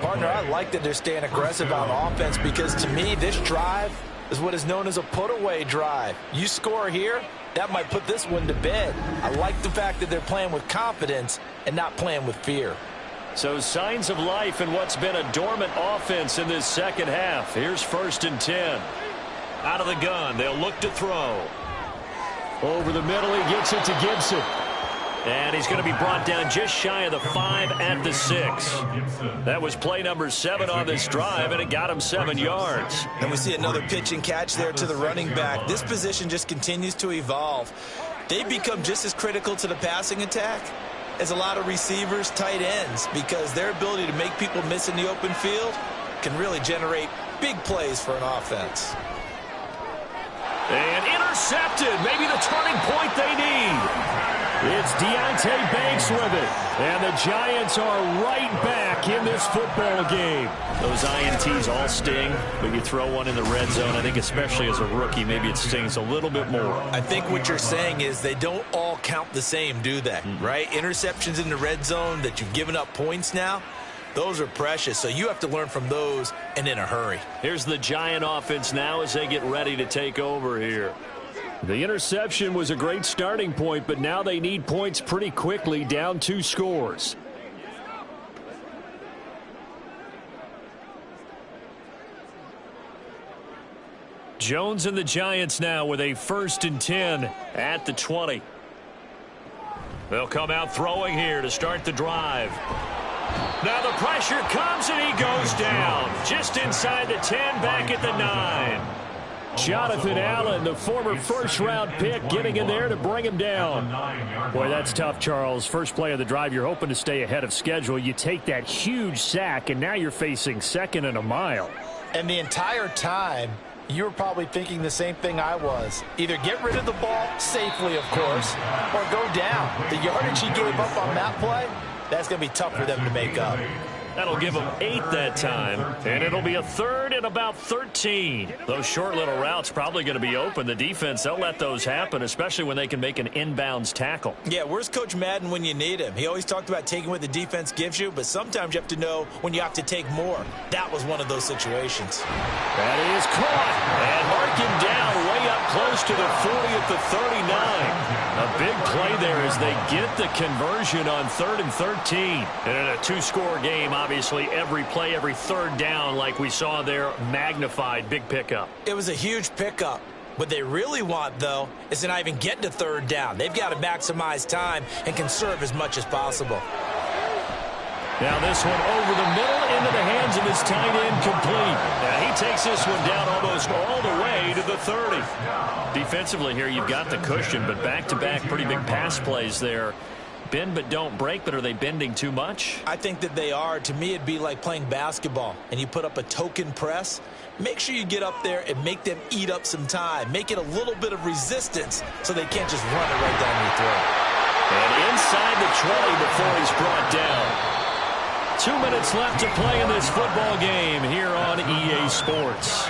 Partner, I like that they're staying aggressive on offense because to me this drive is what is known as a put-away drive. You score here, that might put this one to bed. I like the fact that they're playing with confidence and not playing with fear. So signs of life in what's been a dormant offense in this second half. Here's 1st and 10. Out of the gun, they'll look to throw. Over the middle, he gets it to Gibson. And he's going to be brought down just shy of the 5 at the 6. That was play number 7 on this drive, and it got him 7 yards. And we see another pitch and catch there to the running back. This position just continues to evolve. They become just as critical to the passing attack as a lot of receivers, tight ends, because their ability to make people miss in the open field can really generate big plays for an offense. And intercepted, maybe the turning point they need. It's Deontay Banks with it. And the Giants are right back in this football game. Those INTs all sting, but you throw one in the red zone. I think especially as a rookie, maybe it stings a little bit more. I think what you're saying is they don't all count the same, do they? Right? Interceptions in the red zone that you've given up points now, those are precious. So you have to learn from those and in a hurry. Here's the Giant offense now as they get ready to take over here. The interception was a great starting point, but now they need points pretty quickly, down 2 scores. Jones and the Giants now with a 1st and 10 at the 20. They'll come out throwing here to start the drive. Now the pressure comes and he goes down just inside the 10, back at the 9. Jonathan Allen, the former first-round pick, getting in there to bring him down. Boy, that's tough, Charles. First play of the drive, you're hoping to stay ahead of schedule. You take that huge sack, and now you're facing 2nd and a mile. And the entire time, you were probably thinking the same thing I was. Either get rid of the ball safely, of course, or go down. The yardage he gave up on that play, that's going to be tough for them to make up. That'll give them 8 that time, and it'll be a 3rd and about 13. Those short little routes probably going to be open. The defense, they'll let those happen, especially when they can make an inbounds tackle. Yeah, where's Coach Madden when you need him? He always talked about taking what the defense gives you, but sometimes you have to know when you have to take more. That was one of those situations. That is caught, and mark him down way up close to the 40 at the 39. A big play there as they get the conversion on 3rd and 13. And in a 2-score game, obviously every play, every 3rd down like we saw there, magnified, big pickup. It was a huge pickup. What they really want, though, is to not even get to 3rd down. They've got to maximize time and conserve as much as possible. Now this one over the middle into the hands of his tight end, complete. Now he takes this one down almost all the way to the 30. Defensively here, you've got the cushion, but back-to-back pretty big pass plays there. Bend but don't break, but are they bending too much? I think that they are. To me, it'd be like playing basketball, and you put up a token press. Make sure you get up there and make them eat up some time. Make it a little bit of resistance so they can't just run it right down your throat. And inside the 20 before he's brought down. 2 minutes left to play in this football game here on EA Sports.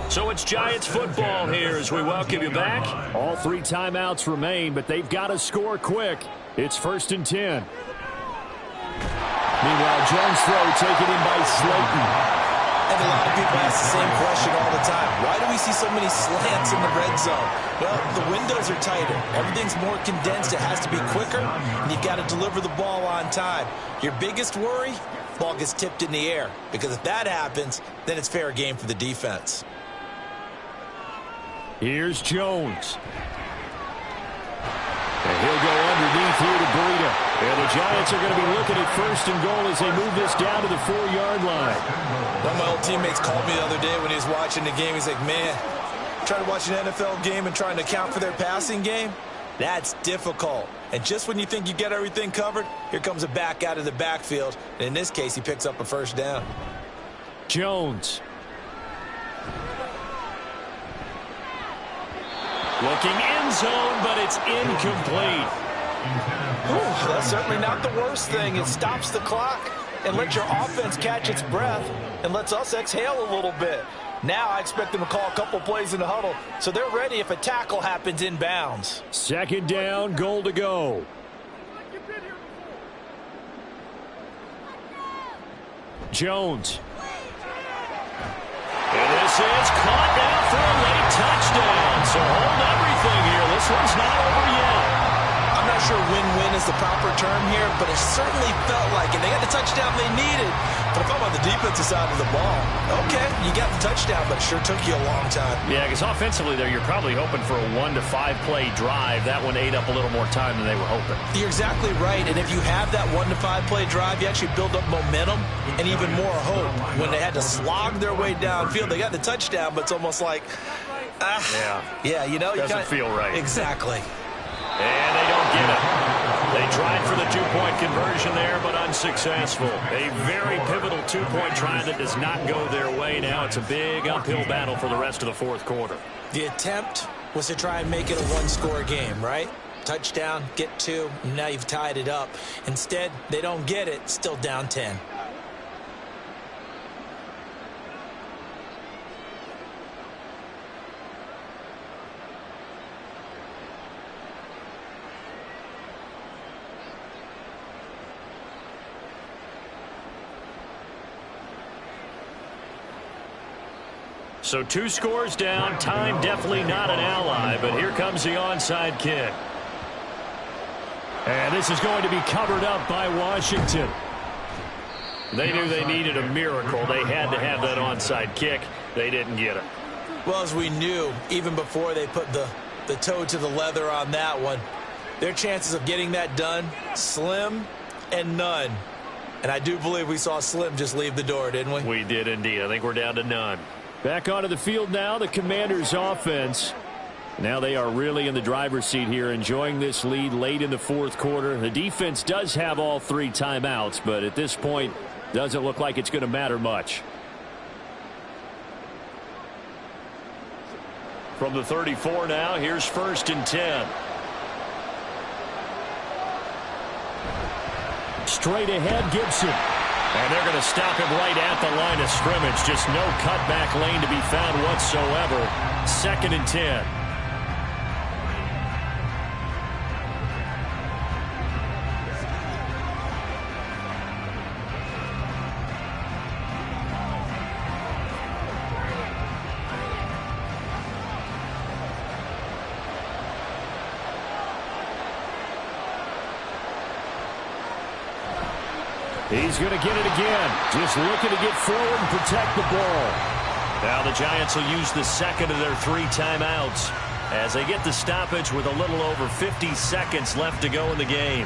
So it's Giants football here as we welcome you back. All 3 timeouts remain, but they've got to score quick. It's 1st and 10. Meanwhile, Jones' throw taken in by Slayton. And a lot of people ask the same question all the time. Why do we see so many slants in the red zone? Well, the windows are tighter. Everything's more condensed. It has to be quicker, and you've got to deliver the ball on time. Your biggest worry, ball gets tipped in the air. Because if that happens, then it's fair game for the defense. Here's Jones. And he'll go underneath here to Breida. And the Giants are going to be looking at 1st and goal as they move this down to the 4-yard line. One of my old teammates called me the other day when he was watching the game. He's like, man, trying to watch an NFL game and trying to account for their passing game, that's difficult. And just when you think you get everything covered, here comes a back out of the backfield. And in this case, he picks up a 1st down. Jones. Looking end zone, but it's incomplete. That's certainly not the worst thing. It stops the clock and lets your offense catch its breath and lets us exhale a little bit. Now I expect them to call a couple plays in the huddle, so they're ready if a tackle happens inbounds. 2nd down, goal to go. Jones. And this is caught down for a late touchdown. So hold everything here. This one's not over yet. I'm not sure win-win is the proper term here, but it certainly felt like it. They got the touchdown they needed. But if I'm on the defensive side of the ball, okay, you got the touchdown, but it sure took you a long time. Yeah, because offensively there, you're probably hoping for a 1 to 5 play drive. That one ate up a little more time than they were hoping. You're exactly right, and if you have that 1 to 5 play drive, you actually build up momentum and even more hope. When they had to slog their way downfield, they got the touchdown, but it's almost like, yeah, you know, doesn't feel right. Exactly. And they don't get it. They tried for the 2-point conversion there, but unsuccessful. A very pivotal 2-point try that does not go their way. Now it's a big uphill battle for the rest of the 4th quarter. The attempt was to try and make it a 1-score game, right? Touchdown, get 2, and now you've tied it up. Instead, they don't get it, still down 10. So 2 scores down. Time definitely not an ally, but here comes the onside kick. And this is going to be covered up by Washington. They knew they needed a miracle. They had to have that onside kick. They didn't get it. Well, as we knew, even before they put the toe to the leather on that one, their chances of getting that done, slim and none. And I do believe we saw Slim just leave the door, didn't we? We did indeed. I think we're down to none. Back onto the field now, the Commanders' offense. Now they are really in the driver's seat here, enjoying this lead late in the 4th quarter. The defense does have all 3 timeouts, but at this point, doesn't look like it's going to matter much. From the 34 now, here's 1st and 10. Straight ahead, Gibson. And they're going to stop him right at the line of scrimmage. Just no cutback lane to be found whatsoever. 2nd and 10. He's going to get it again. Just looking to get forward and protect the ball. Now the Giants will use the 2nd of their 3 timeouts as they get the stoppage with a little over 50 seconds left to go in the game.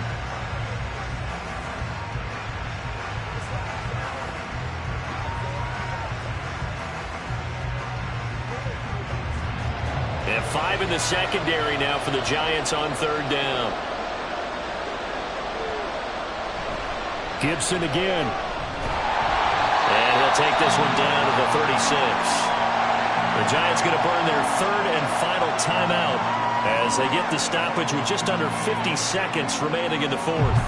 5 in the secondary now for the Giants on third down. Gibson again. And he'll take this one down to the 36. The Giants going to burn their third and final timeout as they get the stoppage with just under 50 seconds remaining in the fourth.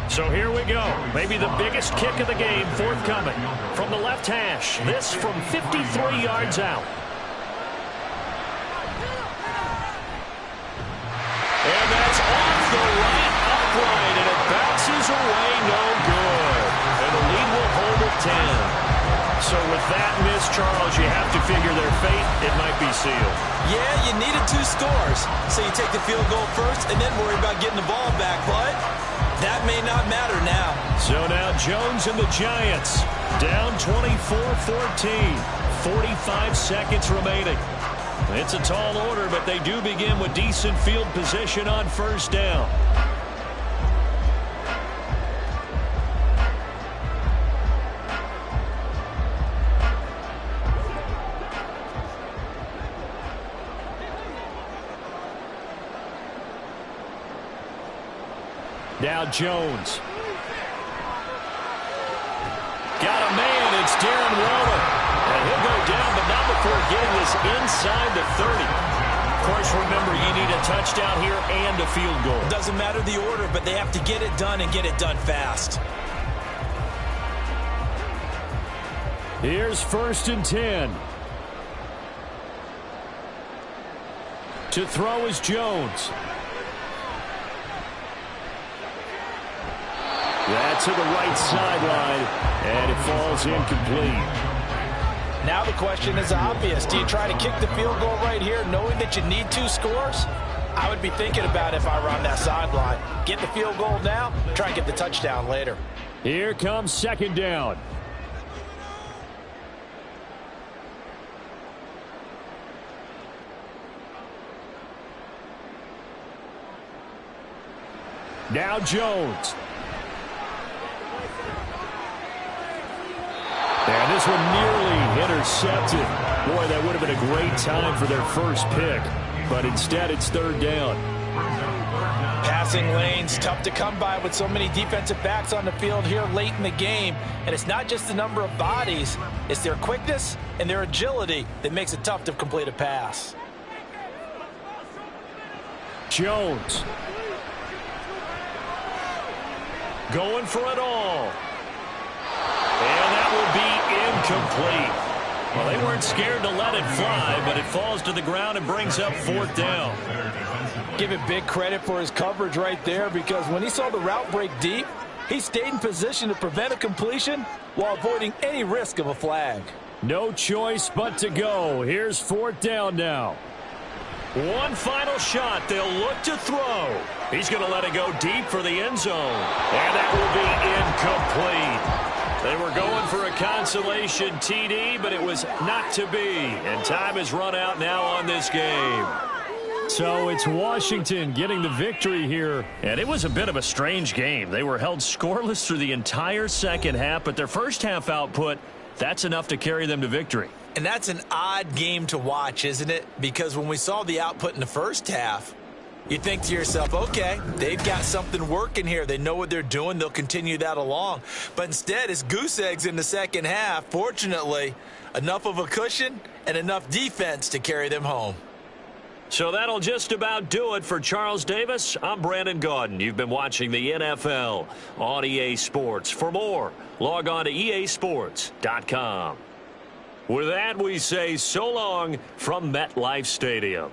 So here we go. Maybe the biggest kick of the game forthcoming. From the left hash, this from 53 yards out. And that's off the right upright, and it bounces away no good. And the lead will hold at 10. So with that miss, Charles, you have to figure their fate, it might be sealed. Yeah, you needed 2 scores. So you take the field goal first and then worry about getting the ball back, but that may not matter now. So now Jones and the Giants down 24-14. 45 seconds remaining. It's a tall order, but they do begin with decent field position on first down. Now Jones. Got a man. It's Darren Waller. And he'll go down, but not before getting this inside the 30. Of course, remember, you need a touchdown here and a field goal. Doesn't matter the order, but they have to get it done and get it done fast. Here's 1st and 10. To throw is Jones. That's to the right sideline, and it falls incomplete. Now the question is obvious. Do you try to kick the field goal right here knowing that you need 2 scores? I would be thinking about it if I were on that sideline. Get the field goal now, try and get the touchdown later. Here comes 2nd down. Now Jones. And this one nearly intercepted. Boy, that would have been a great time for their first pick. But instead, it's 3rd down. Passing lanes, tough to come by with so many defensive backs on the field here late in the game. And it's not just the number of bodies. It's their quickness and their agility that makes it tough to complete a pass. Jones. Going for it all. And that will be incomplete. Well, they weren't scared to let it fly, but it falls to the ground and brings up 4th down. Give it big credit for his coverage right there, because when he saw the route break deep, he stayed in position to prevent a completion while avoiding any risk of a flag. No choice but to go. Here's 4th down now. One final shot. They'll look to throw. He's going to let it go deep for the end zone. And that will be incomplete. They were going for a consolation TD, but it was not to be. And time has run out now on this game. So it's Washington getting the victory here. And it was a bit of a strange game. They were held scoreless through the entire second half, but their first half output, that's enough to carry them to victory. And that's an odd game to watch, isn't it? Because when we saw the output in the first half, you think to yourself, okay, they've got something working here. They know what they're doing. They'll continue that along. But instead, it's goose eggs in the second half. Fortunately, enough of a cushion and enough defense to carry them home. So that'll just about do it for Charles Davis. I'm Brandon Gaudin. You've been watching the NFL on EA Sports. For more, log on to easports.com. With that, we say so long from MetLife Stadium.